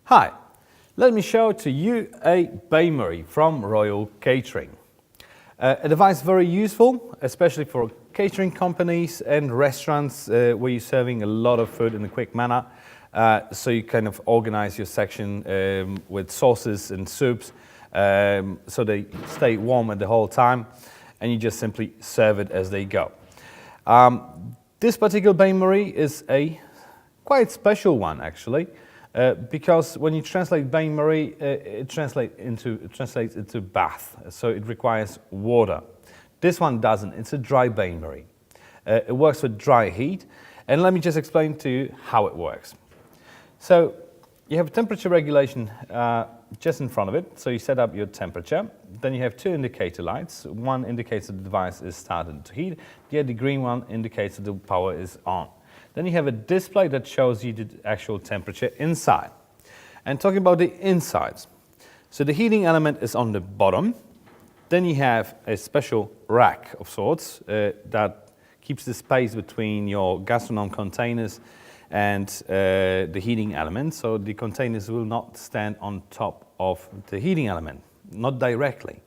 Hi, let me show to you a Bain-Marie from Royal Catering. A device very useful, especially for catering companies and restaurants where you're serving a lot of food in a quick manner. So you kind of organize your section with sauces and soups so they stay warm at the whole time, and you just simply serve it as they go. This particular Bain-Marie is a quite special one actually. Because when you translate Bain-Marie, it translates into bath, so it requires water. This one doesn't, it's a dry Bain-Marie. It works with dry heat, and let me just explain to you how it works. So you have temperature regulation just in front of it, so you set up your temperature. Then you have two indicator lights. One indicates that the device is starting to heat, the other green one indicates that the power is on. Then you have a display that shows you the actual temperature inside. And talking about the insides, so the heating element is on the bottom. Then you have a special rack of sorts that keeps the space between your gastronome containers and the heating element. So the containers will not stand on top of the heating element, not directly.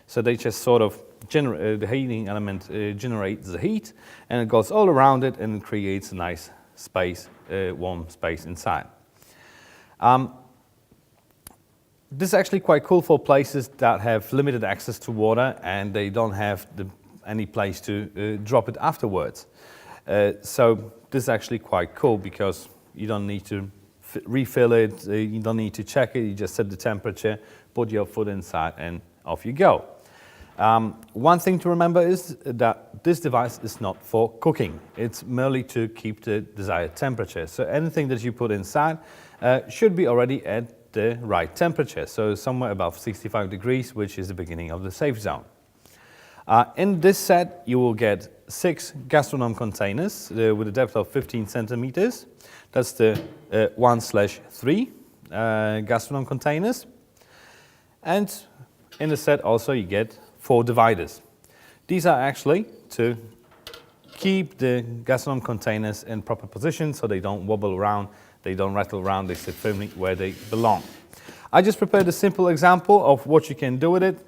So they just sort of the heating element generates the heat, and it goes all around it and it creates a nice space, warm space inside. This is actually quite cool for places that have limited access to water and they don't have any place to drop it afterwards. So this is actually quite cool because you don't need to refill it, you don't need to check it, you just set the temperature, put your food inside and off you go. One thing to remember is that this device is not for cooking. It's merely to keep the desired temperature. So anything that you put inside should be already at the right temperature. So somewhere above 65 degrees, which is the beginning of the safe zone. In this set, you will get 6 gastronome containers with a depth of 15 centimeters. That's the 1/3 gastronome containers. And in the set also you get 4 dividers. These are actually to keep the gastronome containers in proper position so they don't wobble around, they don't rattle around, they sit firmly where they belong. I just prepared a simple example of what you can do with it.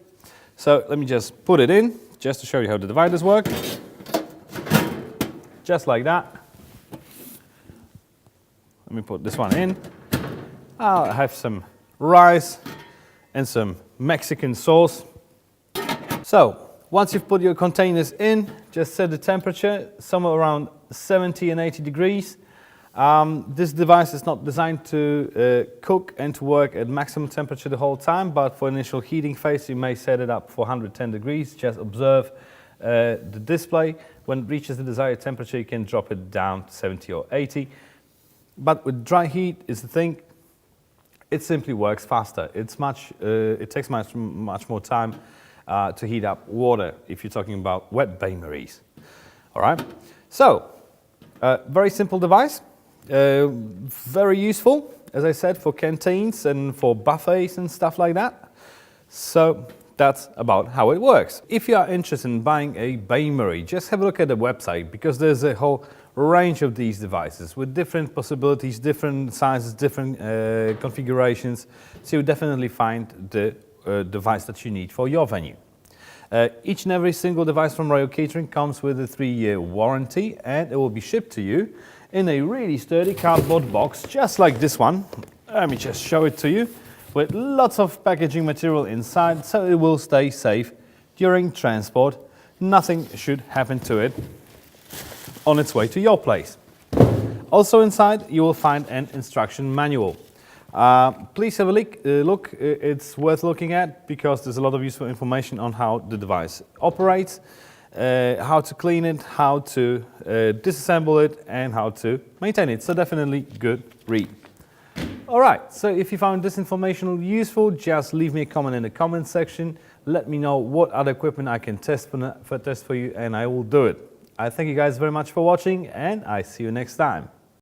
So let me just put it in, just to show you how the dividers work. Just like that. Let me put this one in. I'll have some rice and some Mexican sauce. So, once you've put your containers in, just set the temperature somewhere around 70 and 80 degrees. This device is not designed to cook and to work at maximum temperature the whole time, but for initial heating phase you may set it up for 110 degrees. Just observe the display. When it reaches the desired temperature you can drop it down to 70 or 80. But with dry heat is the thing, it simply works faster. It takes much more time to heat up water if you're talking about wet Bain-Maries. All right, so very simple device, very useful, as I said, for canteens and for buffets and stuff like that. So that's about how it works. If you are interested in buying a Bain-Marie, just have a look at the website because there's a whole range of these devices with different possibilities, different sizes, different configurations. So you'll definitely find the device that you need for your venue. Each and every single device from Royal Catering comes with a 3-year warranty, and it will be shipped to you in a really sturdy cardboard box just like this one. Let me just show it to you, with lots of packaging material inside so it will stay safe during transport. Nothing should happen to it on its way to your place. Also inside you will find an instruction manual. Please have a look, it's worth looking at because there's a lot of useful information on how the device operates, how to clean it, how to disassemble it and how to maintain it. So definitely good read. Alright, so if you found this information useful, just leave me a comment in the comment section. Let me know what other equipment I can test for you and I will do it. I thank you guys very much for watching and I see you next time.